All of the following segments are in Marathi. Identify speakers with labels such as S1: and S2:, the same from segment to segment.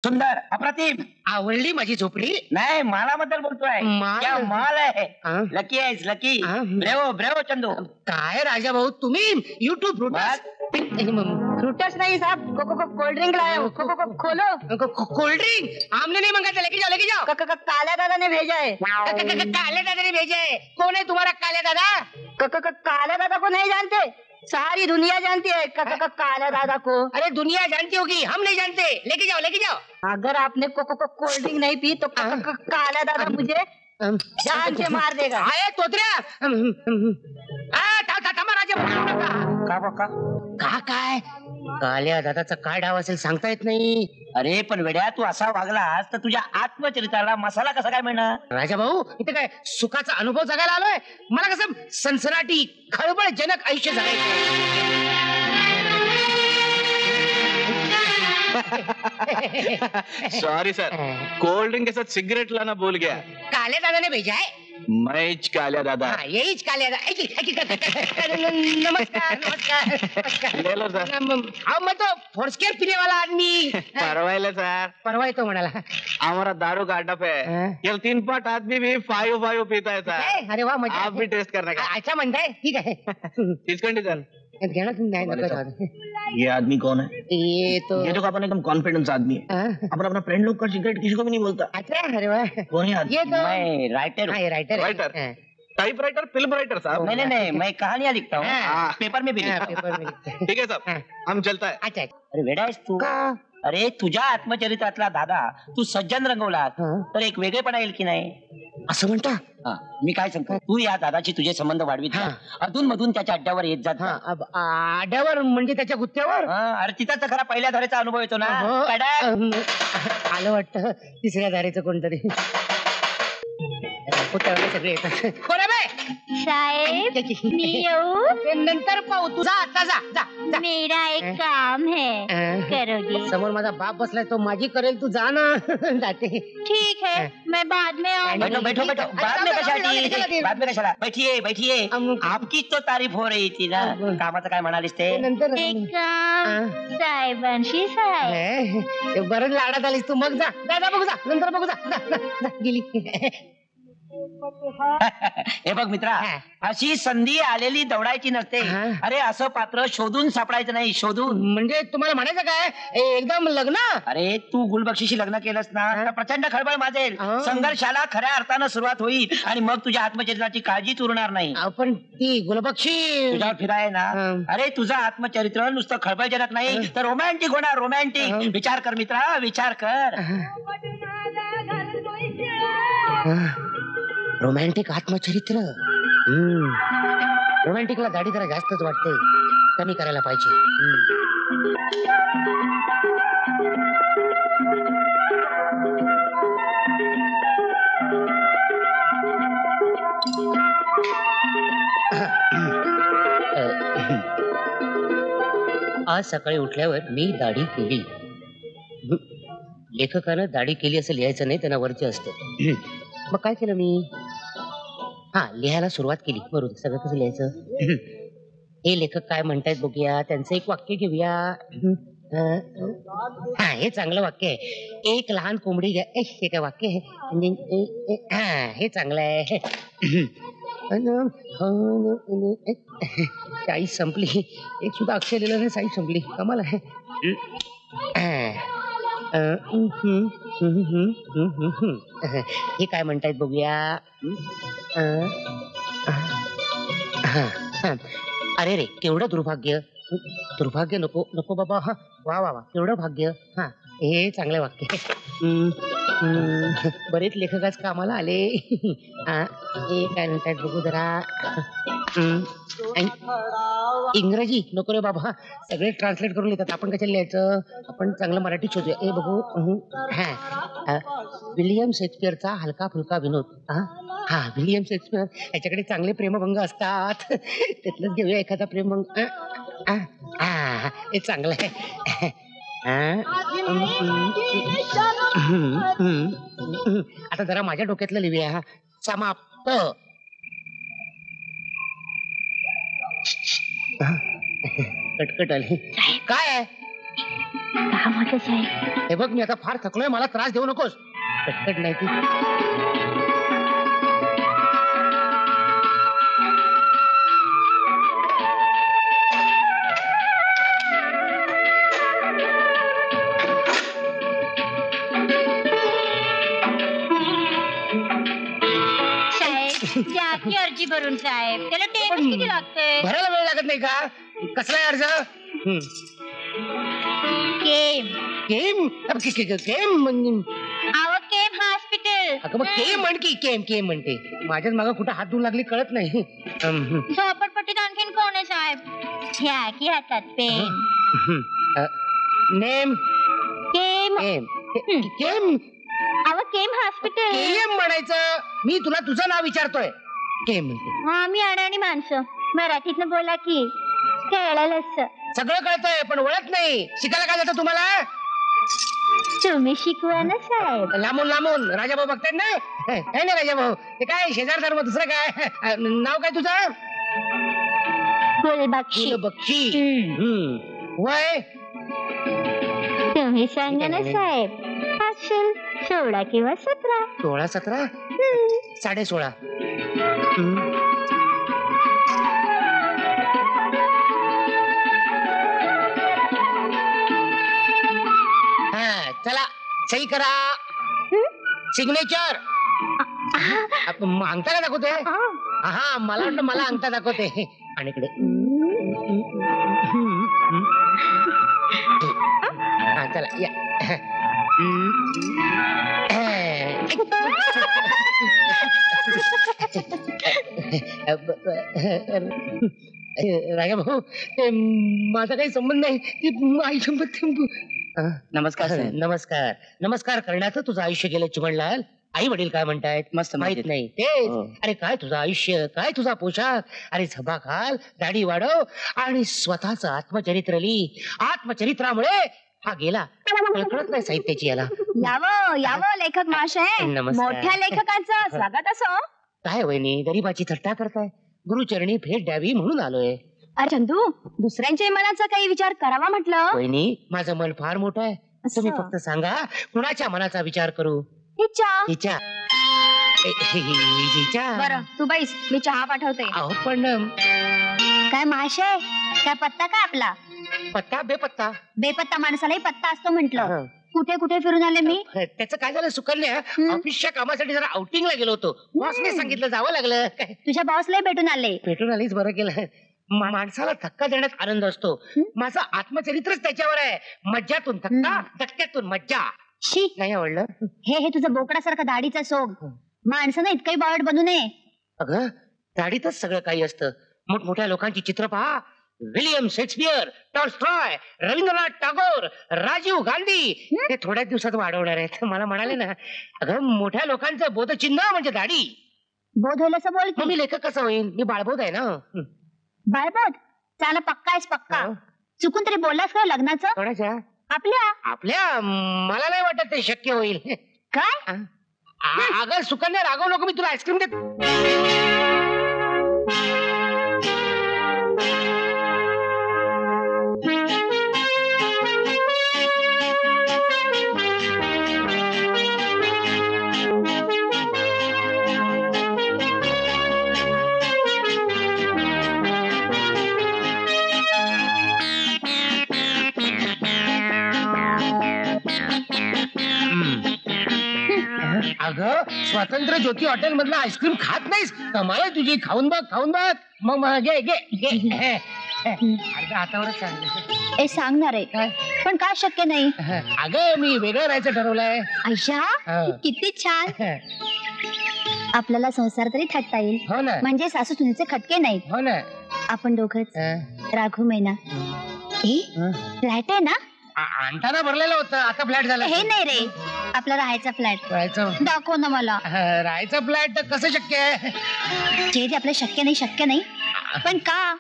S1: सुंदर, अप्रतिम.
S2: आवडली माझी झोपडी.
S1: नाही, मालाबद्दल बोलतोय.
S2: माल?
S1: क्या माल आहे.
S2: हा?
S1: लकी आहेस, लकी.
S2: हा.
S1: Bravo bravo Chandu.
S2: काय राजा भाऊ तुम्ही युट्यूब
S3: फ्रूटस नहीं साहब, कोल्ड ड्रिंक लाया हूँ। खोलो।
S2: कोल्ड ड्रिंक आमने नहीं मंगा था, लेके जाओ।
S3: काला दादा ने भेजा है।
S2: काले दादा ने भेजा है। कौन है तुम्हारा काले दादा?
S3: काला दादा को नहीं जानते, सारी दुनिया जानती है काला दादा को।
S2: अरे दुनिया जानती होगी, हम नहीं जानते। लेके जाओ।
S3: अगर आपने कोल्ड ड्रिंक नहीं पी तो काला दादा मुझे जान से मार देगा।
S2: आये तोत्र्या थांबा राजा भाऊ. काय काल्या दादाचा काय डाव असेल सांगता येत नाही.
S1: अरे पण वेड्या, तू असा वागलास तर तुझ्या आत्मचरित्राला मसाला कसा काय मिळणार?
S2: राजा भाऊ इथे काय सुखाचा अनुभव जगायला आलोय. मला कसं सनसनाटी खळबळजनक आयुष्य जगायचं.
S4: सॉरी सर, कोल्ड ड्रिंक के साथ सिगरेट लाना भूल गया.
S2: काल्या दादाने भेजा है.
S4: मैं कालिया दादा.
S2: यहीच काल्या दादा. नमस्कार.
S4: ले लो सर.
S2: मैं तो फोर्सकेयर पीने वाला आदमी.
S4: परवाइले सर,
S2: परवाई तो म्हणाला.
S4: हमारा दारू का अड्डा पे ये 3 पाट आदमी भी 5 पीता है सर.
S2: अरे वा मजा.
S4: आप भी टेस्ट करने का.
S2: अच्छा म्हणताय, ठीक आहे.
S4: किस कंडीशन?
S2: घेणार नाही नको.
S1: ये आदमी कौन है?
S2: ये तो
S1: अपन एकदम कॉन्फिडेंस आदमी है. अपन अपना फ्रेंड लोग का सीक्रेट किसी को भी नहीं बोलता.
S2: अच्छा अरे वा.
S1: कौन है आदमी?
S2: ये तो
S1: मैं राइटर हूँ.
S2: Writer.
S4: Type writer, film writer साहब.
S1: नहीं, मैं कहानियां लिखता हूँ. पेपर में भी लिखता हूँ.
S2: पेपर में.
S4: ठीक है साहब, हम चलता है.
S2: अच्छा.
S1: अरे वेडा आहेस तू. अरे तुझ्या आत्मचरित्रातला दादा तू सज्जन रंगवला तर एक वेगळेपणा येईल की नाही
S2: असं म्हणता.
S1: मी काय सांगतो, तू या दादाची तुझे संबंध वाढवीत जा. अधून मधून त्याच्या अड्ड्यावर येत जात जा.
S2: आड्यावर म्हणजे त्याच्या गुत्त्यावर.
S1: अरे तिथं तर खरा पहिल्या धारेचा अनुभव येतो ना.
S2: आलं वाटतं तिसऱ्या धारेचं कोणतरी. सगळे येतात.
S3: साहेब मी येऊ?
S2: नंतर पाहू. तुझा आता जा.
S3: मेरा एक काम है, करोगे?
S2: समोर माझा बाप बसलाय, तो माझी करेल, तू जा ना. जाते.
S3: ठीक है, मैं बाद में आऊंगी.
S1: बैठो. बाद में कशाला? बैठिए. आपकी तो तारीफ हो रही थी ना. कामाचं काय म्हणालीस ते?
S2: नंतर
S3: साहेबांशी साहेब.
S2: बरं लाडात आलीस तू. मग जा बघू जा. नंतर बघू जा. गेली.
S1: हे बघ मित्रा, अशी संधी आलेली दौडायची नसते. अरे असं पात्र शोधून सापडायचं नाही. शोधून
S2: म्हणजे तुम्हाला म्हणायचं काय, एकदम लग्न?
S1: अरे तू गुलबक्षीशी लग्न केलंस ना तर प्रचंड खळबळ माजेल. संघर्षाला खऱ्या अर्थानं सुरुवात होईल आणि मग तुझ्या आत्मचरित्राची काळजीच उरणार नाही.
S2: आपण ती गुलबक्षी
S1: तुझ्यावर फिराय ना. अरे तुझं आत्मचरित्र नुसतं खळबळजनक नाही तर रोमॅन्टिक होणार. रोमॅन्टिक. विचार कर मित्रा, विचार कर.
S2: रोमॅन्टिक आत्मचरित्र. रोमॅन्टिकला दाढी जरा जास्तच वाटते, कमी करायला पाहिजे. आज सकाळी उठल्यावर मी दाढी केली. लेखकानं दाढी केली असं लिहायचं नाही, त्यांना वरचे असतं. मग काय केलं मी, लिहायला सुरुवात केली. बरोबर, सगळं कसं लिहायचं. हे लेखक काय म्हणतायत बघूया, त्यांचं एक वाक्य घेऊया. हे चांगलं वाक्य आहे. एक लहान कोंबडी घ्या. हे काय वाक्य आहे. हे चांगलं आहे. साई संपली. एक सुद्धा अक्षर लिहिलं नाही, साई संपली. कमाल आहे. हे काय म्हणतायत बघूया. अरे रे, केवढं दुर्भाग्य. नको बाबा. वा केवढं भाग्य. हे चांगलं वाक्य. बरेच लेखक आज कामाला आले. हे काय म्हणतायत बघू जरा. इंग्रजी नको रे बाबा, सगळे ट्रान्सलेट करून लिहितात. आपण कशाला लिहायचं, आपण चांगलं मराठी शोधूया. हे बघू. विलियम शेक्सपियरचा हलका फुलका विनोद. विलियम शेक्सपियर याच्याकडे चांगले प्रेमभंग असतात, त्यातलंच घेऊया एखादा प्रेमभंग. हे चांगलं आहे. आता जरा माझ्या डोक्यातलं लिहूया. समाप्त. कटकट आली. काय
S3: कामातच आहे.
S2: हे बघ मी आता फार थकलोय, मला त्रास देऊ नकोस. कटकट नाही ती.
S3: साहेब द्या की अर्जी भरून साहेब. त्याला टेबल किती लागते?
S2: भरायला वेळ लागत नाही का? कसला आहे अर्ज?
S3: केम
S2: केम केम
S3: आव केम हॉस्पिटल.
S2: अगं मग केम म्हण की. केम म्हणते. माझ्याच मागं कुठं हात धुवून लागली कळत नाही.
S3: झोपडपट्टीत आणखीन कोण आहे साहेब? घ्या की हातात पेन.
S2: नेम
S3: केम
S2: केम केम
S3: आव केम हॉस्पिटल.
S2: केम म्हणायचं. मी तुला तुझं नाव विचारतोय. केम म्हणते.
S3: आम्ही अडाणी माणसं मराठीतनं बोला की. कळलंच.
S2: सगळं कळतंय पण ओळख नाही. शिकायला काय जातं तुम्हाला?
S3: तुम्ही शिकवा ना साहेब.
S2: लांबून राजाभाऊ बघतायत ना. काय नाही राजाभाऊ, ते काय शेजार धर्म दुसरं काय. नाव काय तुझं?
S3: गुलबक्षी.
S2: बक्षी. वय
S3: तुम्ही सांगा ना साहेब. असेल 16 किंवा 17.
S2: 16-17 16.5. हा चला सही करा. सिग्नेचर. अंगठा का दाखवते? हा मला वाटलं मला अंगठा दाखवते. आणि इकडे हा चला या. राजा भाऊ माझा काही संबंध नाही.
S1: नमस्कार साहेब.
S2: नमस्कार नमस्कार करण्याचं तुझं आयुष्य गेलं चिमणलाल. आई वडील काय म्हणतायत?
S1: मस्त
S2: माहित नाही तेच.
S1: हो.
S2: अरे काय तुझं आयुष्य, काय तुझा पोशाख. अरे झबा घाल, दाढी वाढव आणि स्वतःच आत्मचरित्र लिही. आत्मचरित्रामुळे हा गेला कळत नाही साहित्याची याला.
S3: यावं लेखक महाशय.
S2: नमस्कार.
S3: मोठ्या लेखकांचं स्वागत असो.
S2: काय वहिनी गरीबाची थट्टा करताय? गुरुचरणी भेट द्यावी म्हणून आलोय.
S3: अरे चंदू दुसऱ्यांच्या मनाचा काही विचार करावा म्हटलं.
S2: वहिनी माझं मन फार मोठं आहे. तुम्ही फक्त सांगा कुणाच्या मनाचा विचार करू? हिच्या.
S3: बरं तू बैस, मी चहा पाठवते.
S2: अहो पण
S3: काय महाशय, काय पत्ता काय आपला?
S2: पत्ता बेपत्ता.
S3: बेपत्ता माणसालाही पत्ता असतो म्हटलं. कुठे कुठे फिरून आले मी.
S2: त्याचं काय झालं सुकन्या? ऑफिसच्या कामासाठी जरा आउटिंगला गेलो होतो. बॉसने सांगितलं जावं लागलं.
S3: तुझ्या बॉसला भेटून आले.
S2: भेटून आलीच बरं केलं. माणसाला धक्का देण्यात आनंद असतो. माझं आत्मचरित्रच त्याच्यावर आहे. मज्जातून धक्का, धक्क्यातून मज्जा.
S3: शी
S2: नाही आवडलं
S3: हे तुझं बोकडासारखं दाढीचं सोग. माणसानं इतकंही बावट बनू नये.
S2: अगं दाढीतच सगळं काही असतं. मोठमोठ्या लोकांची चित्र पहा. William Shakespeare, Tolstoy, Rabindranath Tagore, Rajiv Gandhi. ते थोड्याच दिवसात वाढवणार आहेत. मला म्हणाले ना अगं मोठ्या लोकांचं बोधचिन्ह म्हणजे दाढी.
S3: बोध होईल असं बोल
S2: मग
S3: की.
S2: मी लेखक कसा होईल? मी बाळबोध आहे ना.
S3: बाळबोध चाला पक्का आहेस पक्का. चुकून तरी बोललास का लग्नाचं?
S2: कोणाच्या?
S3: आपल्या.
S2: मला नाही वाटत ते शक्य होईल.
S3: काय?
S2: अगं सुकन्या रागवू नको, मी तुला आईस्क्रीम देतो. अगं स्वातंत्र्य ज्योती हॉटेल मधलं आईस्क्रीम खात नाहीस? कमाल आहे तुझी. खाऊन बघ. मग घे घे. अर्धा हातावरच सांग.
S3: सांगणार आहे पण काय शक्य नाही.
S2: अगं मी वेगळं राहायचं ठरवलंय.
S3: आयशा किती छान. आपल्याला संसार तरी थाटता येईल.
S2: हो ना.
S3: म्हणजे सासू सुनेचे खटके नाहीत.
S2: हो ना.
S3: आपण दोघच राघू मैना. फ्लॅट आहे ना?
S2: आणताना भरलेलं होतं, आता फ्लॅट झाला.
S3: हे नाही रे, आपला राहायचा फ्लॅट.
S2: राहायचं
S3: दाखव ना मला.
S2: राहायचं फ्लॅट कसं शक्य आहे?
S3: जे ते आपलं शक्य नाही. पण का?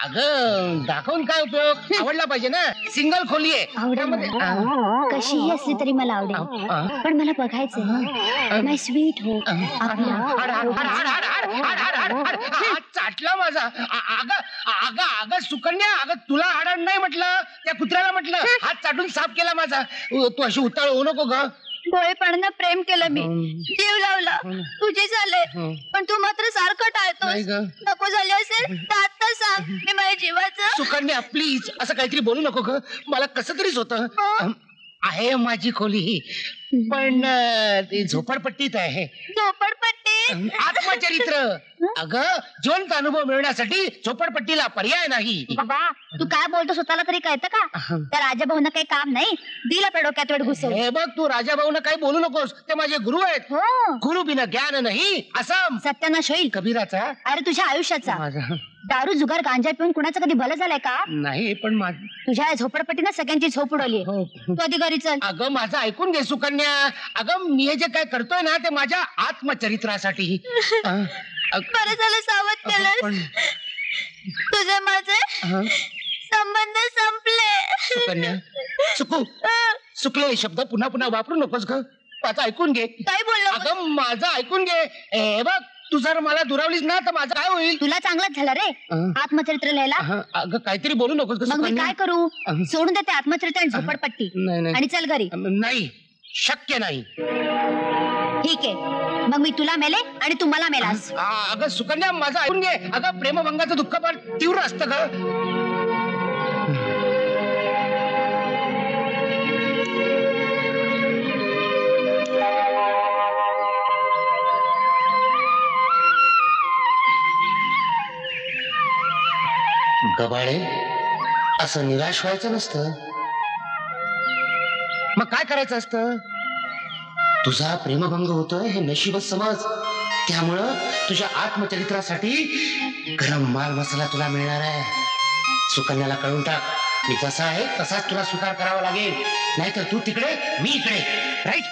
S2: अगं दाखवून काय उपयोग? आवडला पाहिजे ना. सिंगल खोली आहे.
S3: कशीही असली तरी मला आवडेल. पण मला बघायचं माय स्वीट हो.
S1: फाटला माझा. अगं अगं अगं सुकन्या, अगं तुला आडण नाही म्हटलं, त्या कुत्र्याला म्हटलं. हात चाटून साफ केला माझा. तू अशी उताळ होऊ नको ग.
S3: डोळेपणानं प्रेम केलं मी, जीव लावला, तुझे झाले, पण तू मात्र सारखं टाळतोस. नको झाले असेल तर आता सांग, मी माझ्या जीवाचं.
S1: सुकन्या प्लीज असं काहीतरी बोलू नको ग. मला कसं तरीच होत आहे. माझी खोली पण ती झोपडपट्टीत आहे.
S3: झोपडपट्टी?
S1: आत्मचरित्र. अगं जिवंत अनुभव मिळवण्यासाठी झोपडपट्टीला पर्याय नाही.
S3: बाबा तू काय बोलतो स्वतःला तरी कळतं का? त्या राजाभाऊनं काही काम नाही दिलं आपल्या डोक्यात वेळ घुसव.
S1: हे बघ तू राजाभाऊना काही बोलू नकोस, ते माझे गुरु आहेत.
S3: हो,
S1: गुरु बिना ज्ञान नाही असं
S3: सत्यानाश होईल
S1: कबीराचा.
S3: अरे तुझ्या आयुष्याचा.
S1: माझा
S3: दारू जुगार गांजा पिऊन कुणाचं कधी भलं झालंय का?
S1: नाही पण माझ
S3: तुझ्या झोपडपट्टीनं सगळ्यांची झोप उडवली.
S1: हो.
S3: तू आधी घरी चल.
S1: अगं माझं ऐकून घे सुकन्या. अगं मी हे जे काय करतोय ना ते माझ्या आत्मचरित्रासाठी.
S3: बरं झालं सावध केलं. तुझे माझे संबंध संपले.
S1: सुकन्या चुकले शब्द पुन्हा पुन्हा वापरू नकोस ग. माझं ऐकून घे.
S3: काय बोललो?
S1: अगं माझं ऐकून घे. हे बग तू जर मला दुरावलीस ना तर माझं काय होईल?
S3: तुला चांगलाच झालं रे आत्मचरित्र लिहायला.
S1: अगं काहीतरी बोलू नकोस ग
S3: मग मी
S1: सुकन्या.
S3: काय करू? सोडून देते आत्मचरित्र आणि झोपडपट्टी
S1: नाही
S3: आणि चल घरी.
S1: नाही शक्य नाही.
S3: ठीक आहे, मग मी तुला मेले आणि तू मला मेलास.
S1: अगं सुकन्या माझं ऐकून घे. अगं प्रेमभंगाचं दुःख फार तीव्र असतं ग.
S2: गबाळे असं निराश व्हायचं नसतं.
S1: मग काय करायचं असतं?
S2: तुझा प्रेमभंग होतोय हे नशीबच समज. त्यामुळं तुझ्या आत्मचरित्रासाठी गरम माल मसाला तुला मिळणार आहे. सुकन्याला कळून टाक, मी जसा आहे तसाच तुला स्वीकार करावा लागेल. नाहीतर तू तिकडे मी इकडे. राईट?